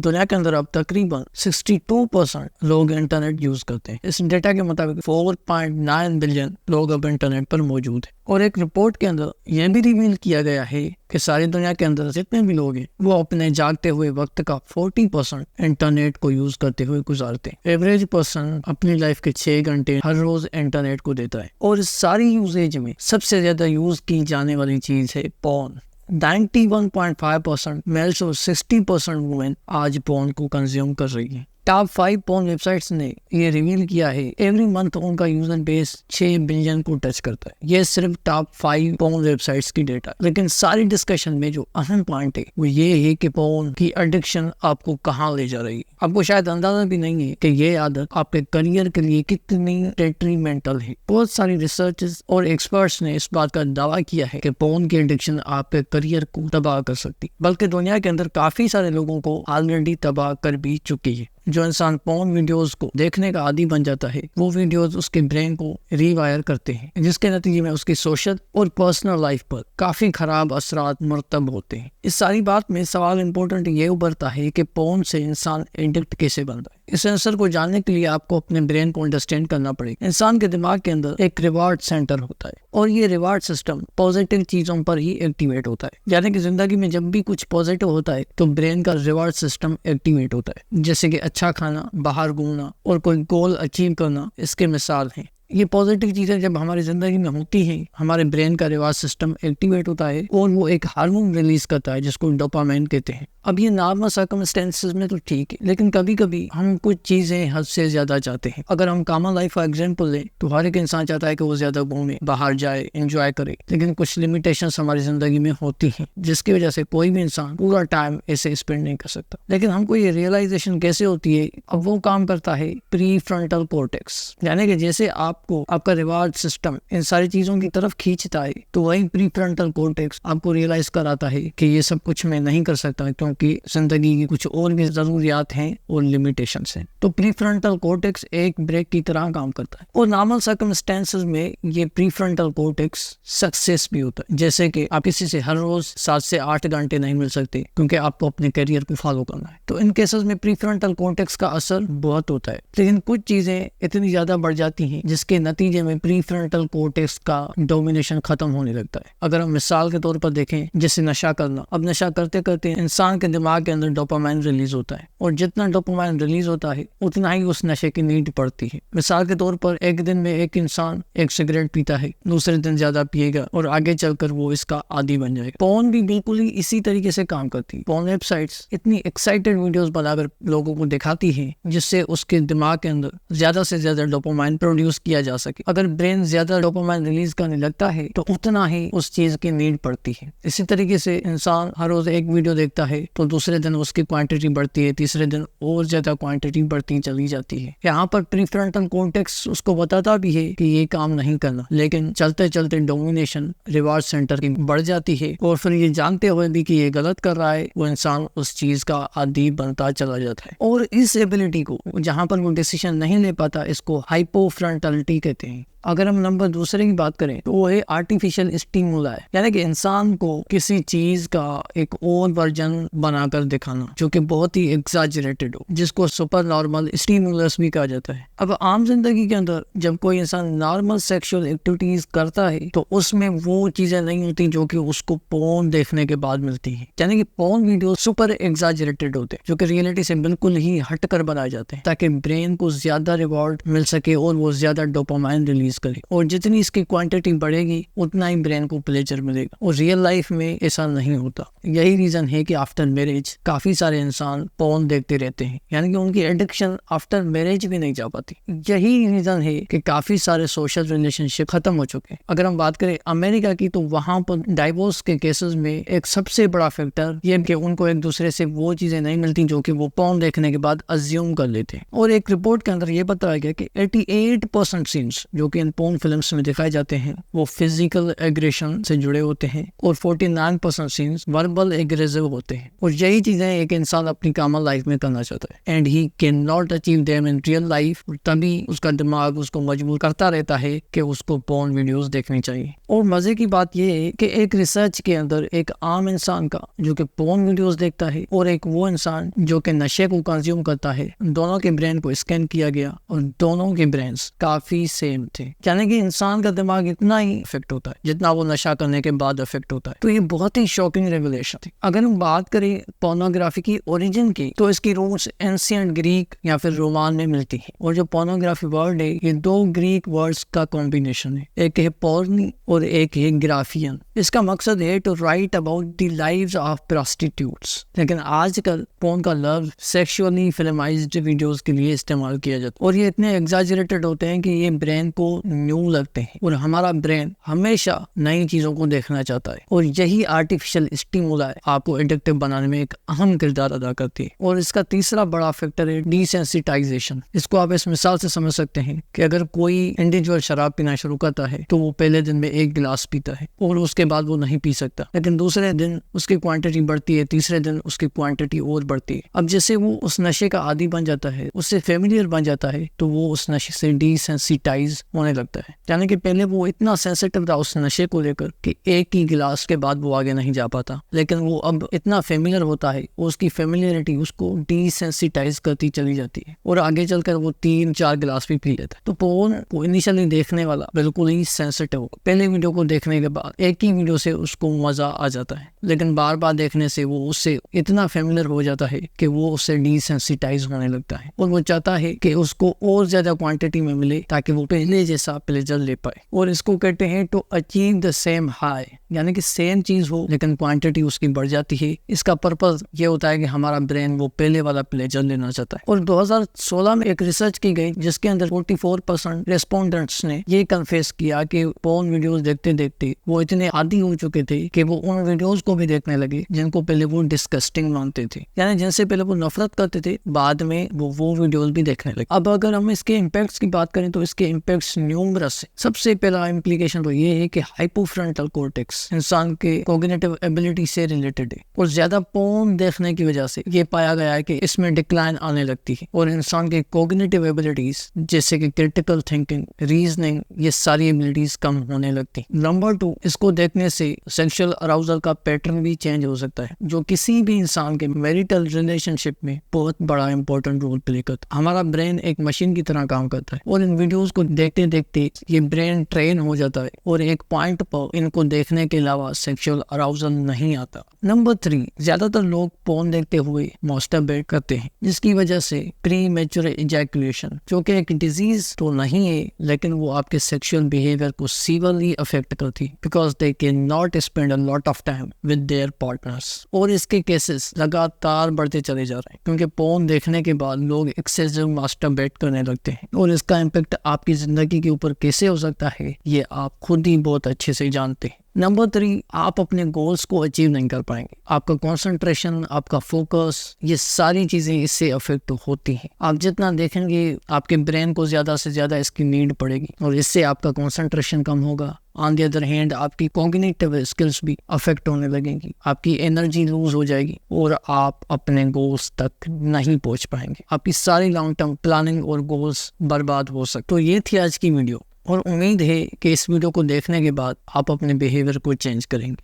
दुनिया के अंदर अब तकरीबन 62% लोग इंटरनेट यूज करते हैं। इस डेटा के मुताबिक 4.9 बिलियन लोग अब इंटरनेट पर मौजूद हैं। और एक रिपोर्ट के अंदर यह भी रिवील किया गया है कि सारी दुनिया के अंदर जितने भी लोग हैं वो अपने जागते हुए वक्त का 40% इंटरनेट को यूज करते हुए गुजारते हैं। एवरेज पर्सन अपनी लाइफ के 6 घंटे हर रोज इंटरनेट को देता है और इस सारी यूजेज में सबसे ज्यादा यूज की जाने वाली चीज है पोर्न। 91.5% मेल्स और 60% वुमेन आज पोर्न को कंज्यूम कर रही है। टॉप 5 पोर्न वेबसाइट्स ने ये रिवील किया है एवरी मंथ उनका यूजर बेस 6 बिलियन को टच करता है। ये सिर्फ टॉप 5 पोर्न वेबसाइट्स की डेटा। लेकिन सारी डिस्कशन में जो अहम पॉइंट है वो ये है कि पोर्न की एडिक्शन आपको कहाँ ले जा रही है। आपको शायद अंदाजा भी नहीं है कि ये आदत आपके करियर के लिए कितनी डेट्रीमेंटल है। बहुत सारी रिसर्चर्स और एक्सपर्ट्स ने इस बात का दावा किया है कि पोर्न की एडिक्शन आपके करियर को तबाह कर सकती, बल्कि दुनिया के अंदर काफी सारे लोगों को ऑलरेडी तबाह कर भी चुकी है। जो इंसान पोर्न वीडियोस को देखने का आदी बन जाता है वो वीडियोस उसके ब्रेन को रीवायर करते हैं, जिसके नतीजे में उसकी सोशल और पर्सनल लाइफ पर काफी खराब असरात मुरतब होते हैं। इस सारी बात में सवाल इम्पोर्टेंट ये उभरता है कि पोर्न से इंसान एडिक्ट कैसे बनता है। इस आंसर को जानने के लिए आपको अपने ब्रेन को अंडरस्टैंड करना पड़ेगा। इंसान के दिमाग के अंदर एक रिवार्ड सेंटर होता है और ये रिवार्ड सिस्टम पॉजिटिव चीजों पर ही एक्टिवेट होता है। यानी कि जिंदगी में जब भी कुछ पॉजिटिव होता है तो ब्रेन का रिवार्ड सिस्टम एक्टिवेट होता है, जैसे कि अच्छा खाना, बाहर घूमना और कोई गोल अचीव करना इसके मिसाल हैं। ये पॉजिटिव चीजें जब हमारी जिंदगी में होती हैं, हमारे ब्रेन का रिवार्ड सिस्टम एक्टिवेट होता है और वो एक हार्मोन रिलीज करता है जिसको डोपामाइन कहते हैं। अब ये नॉर्मल सर्कमस्टेंसेस में तो ठीक है, लेकिन कभी कभी हम कुछ चीजें हद से ज्यादा चाहते हैं। अगर हम कॉमन लाइफ का एग्जांपल लें तो हर एक इंसान चाहता है कि वो ज्यादा घूमे, बाहर जाए, एंजॉय करे, लेकिन कुछ लिमिटेशंस हमारी जिंदगी में होती हैं जिसकी वजह से कोई भी इंसान पूरा टाइम ऐसे स्पेंड नहीं कर सकता। लेकिन हमको ये रियलाइजेशन कैसे होती है? अब वो काम करता है प्री फ्रंटल कॉर्टेक्स, यानी कि जैसे आपको आपका रिवार्ड सिस्टम इन सारी चीजों की तरफ खींचता है तो वही प्री फ्रंटल कॉर्टेक्स आपको रियलाइज कराता है कि ये सब कुछ मैं नहीं कर सकता क्योंकि जिंदगी की कुछ और भी जरूरियात हैं और लिमिटेशंस हैं। तो प्री फ्रंटल कॉर्टेक्स एक ब्रेक की तरह काम करता है और नॉर्मल सर्कमस्टेंसेस में ये प्री फ्रंटल कॉर्टेक्स सक्सेस भी होता है। जैसे कि आप किसी से हर रोज 7 से 8 घंटे नहीं मिल सकते क्योंकि आपको अपने करियर को फॉलो करना है, तो इन केसेस में प्री फ्रंटल कॉर्टेक्स का असर बहुत होता है। लेकिन कुछ चीजें इतनी ज्यादा बढ़ जाती हैं जिसके नतीजे में प्री फ्रंटल कॉर्टेक्स का डोमिनेशन खत्म होने लगता है। अगर हम मिसाल के तौर पर देखें, जैसे नशा करना। अब नशा करते करते इंसान के दिमाग के अंदर डोपामाइन रिलीज होता है और जितना डोपामाइन रिलीज होता है उतना ही उस नशे की नीड पड़ती है। मिसाल के तौर पर एक दिन में एक इंसान एक सिगरेट पीता है, दूसरे दिन ज्यादा पिएगा और आगे चलकर वो इसका आदी बन जाएगा। पोर्न भी बिल्कुल ही इसी तरीके से काम करती है। पोर्न वेबसाइट्स इतनी एक्साइटेड वीडियोस बनाकर लोगों को दिखाती है जिससे उसके दिमाग के अंदर ज्यादा से ज्यादा डोपामाइन प्रोड्यूस किया जा सके। अगर ब्रेन ज्यादा डोपामाइन रिलीज करने लगता है तो उतना ही उस चीज की नीड पड़ती है। इसी तरीके से इंसान हर रोज एक वीडियो देखता है तो दूसरे दिन उसकी क्वांटिटी बढ़ती है, तीसरे दिन और ज्यादा क्वांटिटी बढ़ती चली जाती है। यहाँ पर प्रीफ्रंटल कॉर्टेक्स उसको बताता भी है कि ये काम नहीं करना, लेकिन चलते चलते डोमिनेशन रिवार्ड सेंटर की बढ़ जाती है और फिर ये जानते हुए भी कि ये गलत कर रहा है वो इंसान उस चीज का आदी बनता चला जाता है। और इस एबिलिटी को जहाँ पर वो डिसीजन नहीं ले पाता इसको हाइपोफ्रंटलिटी कहते हैं। अगर हम नंबर दूसरे की बात करें तो वो है आर्टिफिशियल स्टिमुला, यानी कि इंसान को किसी चीज का एक और वर्जन बनाकर दिखाना जो कि बहुत ही एग्जैजरेटेड हो, जिसको सुपर नॉर्मल स्टिमुलस भी कहा जाता है। अब आम जिंदगी के अंदर जब कोई इंसान नॉर्मल सेक्सुअल एक्टिविटीज करता है तो उसमें वो चीजें नहीं होती जो कि उसको पोर्न देखने के बाद मिलती है। यानी कि पोर्न वीडियो सुपर एग्जैजरेटेड होते हैं जो कि रियलिटी से बिल्कुल ही हटकर बनाए जाते हैं ताकि ब्रेन को ज्यादा रिवॉर्ड मिल सके और वो ज्यादा डोपामाइन रिलीज करे। और जितनी इसकी क्वांटिटी बढ़ेगी उतना ही ब्रेन को प्लेजर मिलेगा और रियल लाइफ में ऐसा नहीं होता। यही रीजन है कि आफ्टर मैरिज काफी सारे इंसान पोर्न देखते रहते हैं, यानी कि उनकी एडिक्शन आफ्टर मैरिज भी नहीं जा पाती। यही रीजन है कि काफी सारे सोशल रिलेशनशिप खत्म हो चुके हैं। अगर हम बात करें अमेरिका की तो वहां पर डाइवोर्स के केसेस में एक सबसे बड़ा फैक्टर ये कि उनको एक दूसरे से वो चीजें नहीं मिलती जो कि वो पोर्न देखने के बाद अज्यूम कर लेते हैं। और एक रिपोर्ट के अंदर ये बताया गया कि 88% सीन्स जो कि यूरोपियन पोर्न फिल्म्स में दिखाए जाते हैं वो फिजिकल एग्रेशन से जुड़े होते हैं और 49% सीन्स वर्बल एग्रेसिव होते हैं। और यही चीजें एक इंसान अपनी कॉमन लाइफ में करना चाहता है and he can not achieve them in real life. तभी उसका दिमाग उसको मजबूर करता रहता है कि उसको पोर्न वीडियोस देखनी चाहिए। और मजे की बात यह है कि एक रिसर्च के अंदर एक आम इंसान का जो कि पोर्न वीडियोस देखता है और एक वो इंसान जो कि नशे को कंज्यूम करता है, दोनों के ब्रेन को स्कैन किया गया और दोनों के ब्रेन्स काफी सेम थे। यानी कि इंसान का दिमाग इतना ही इफेक्ट होता है जितना वो नशा करने के बाद इफेक्ट होता है। तो ये बहुत ही शॉकिंग रेवलेशन थी। अगर हम बात करें पोर्नोग्राफी की ओरिजिन की तो इसकी रूट्स एंशिएंट ग्रीक या फिर रोमान में मिलती है। और जो पोर्नोग्राफी वर्ड है ये दो ग्रीक वर्ड्स का कॉम्बिनेशन है, एक है पोर्नी और एक है ग्राफियन। इसका मकसद है to write about the lives of prostitutes. लेकिन आजकल पोर्न का लफ्ज सेक्सुअली फिल्माइज्ड वीडियोस के लिए इस्तेमाल किया जाता है और ये इतने एग्जैजरेटेड होते हैं कि ये ब्रेन को न्यू लगते हैं। और हमारा ब्रेन हमेशा नई चीजों को देखना चाहता है और यही आर्टिफिशियल स्टिमुलाई आपको एडिक्टिव बनाने में एक अहम किरदार अदा करती है। और इसका तीसरा बड़ा फैक्टर है डिसेंसिटाइजेशन। इसको आप इस मिसाल से समझ सकते हैं कि अगर कोई इंडिविजुअल शराब पीना शुरू करता है तो वो पहले दिन में 1 गिलास पीता है और उसके बाद वो नहीं पी सकता, लेकिन दूसरे दिन उसकी क्वांटिटी बढ़ती है, तीसरे दिन उसकी क्वांटिटी और बढ़ती है। अब जैसे वो उस नशे का आदी बन जाता है, उससे फेमिलियर बन जाता है, तो वो उस नशे से डिसेंसिटाइज होने लगता है। यानी कि पहले वो इतना सेंसिटिव था उस नशे को लेकर कि 1 ही गिलास के बाद वो आगे नहीं जा पाता, लेकिन वो अब इतना फेमिलियर होता है, उसकी फेमिलियरिटी उसको डिसेंसिटाइज करती चली जाती है और आगे चलकर वो 3-4 गिलास भी पी लेता है। तो पोर्न को इनिशियली देखने वाला बिल्कुल ही सेंसिटिव, पहले वीडियो को देखने के बाद एक ही वीडियो से उसको मजा आ जाता है, लेकिन बार बार देखने से वो उससे इतना फेमिलियर हो जाता है कि वो उससे डिसेंसिटाइज होने लगता है और वो चाहता है कि उसको और ज्यादा क्वांटिटी में मिले ताकि वो पहले जैसा प्लेजर ले पाए। और इसको कहते हैं to achieve the same high, यानी कि सेम चीज हो लेकिन क्वांटिटी उसकी बढ़ जाती है। इसका पर्पज ये होता है कि हमारा ब्रेन वो पहले वाला प्लेजर लेना चाहता है। और 2016 में एक रिसर्च की गई जिसके अंदर 44% रेस्पोंडेंट्स ने ये कन्फेस किया कि पोर्न वीडियोस देखते देखते वो इतने आदी हो चुके थे कि वो उन वीडियोस को भी देखने लगे जिनको पहले वो डिस्गस्टिंग मानते थे, यानी जिनसे पहले वो नफरत करते थे, बाद में वो वीडियोस भी देखने लगे। अब अगर हम इसके इम्पैक्ट्स की बात करें तो इसके इम्पैक्ट्स न्यूमरस है। सबसे पहला इम्प्लीकेशन तो ये है कि हाइपोफ्रंटल कॉर्टेक्स इंसान के कॉग्निटिव एबिलिटी से रिलेटेड है और ज्यादा पोर्न देखने की वजह से ये पाया गया है कि इसमें डिक्लाइन आने लगती है और इंसान के कॉग्निटिव एबिलिटीज जैसे कि क्रिटिकल थिंकिंग, रीजनिंग, ये सारी एबिलिटीज कम होने लगती है। नंबर 2, इसको देखने से सेक्सुअल अराउजल का पैटर्न भी चेंज हो सकता है जो किसी भी इंसान के मैरिटल रिलेशनशिप में बहुत बड़ा इंपॉर्टेंट रोल प्ले करता है। हमारा ब्रेन एक मशीन की तरह काम करता है और इन वीडियोस को देखते देखते ये ब्रेन ट्रेन हो जाता है और एक पॉइंट पर इनको देखने के अलावा सेक्सुअल अराउजल नहीं आता। नंबर 3, ज्यादातर लोग पोर्न देखते हुए मास्टरबेट करते हैं जिसकी वजह से प्री मैच्योर इजैकुलेशन, जो कि एक डिजीज तो नहीं है लेकिन वो आपके सेक्सुअल बिहेवियर को सीवियरली अफेक्ट करती है because they can not spend a lot of time with their partners. और इसके केसेस लगातार बढ़ते चले जा रहे हैं क्योंकि पोर्न देखने के बाद लोग एक्सेसिव मास्टरबेट करने लगते हैं और इसका इम्पैक्ट आपकी जिंदगी के ऊपर कैसे हो सकता है ये आप खुद ही बहुत अच्छे से जानते हैं। नंबर 3, आप अपने गोल्स को अचीव नहीं कर पाएंगे। आपका कंसंट्रेशन, आपका फोकस, ये सारी चीजें इससे अफेक्ट होती हैं। आप जितना देखेंगे आपके ब्रेन को ज्यादा से ज्यादा इसकी नीड पड़ेगी और इससे आपका कंसंट्रेशन कम होगा। ऑन द अदर हैंड आपकी कॉग्निटिव स्किल्स भी अफेक्ट होने लगेंगी, आपकी एनर्जी लूज हो जाएगी और आप अपने गोल्स तक नहीं पहुंच पाएंगे। आपकी सारी लॉन्ग टर्म प्लानिंग और गोल्स बर्बाद हो सकते। तो ये थी आज की वीडियो और उम्मीद है कि इस वीडियो को देखने के बाद आप अपने बिहेवियर को चेंज करेंगे।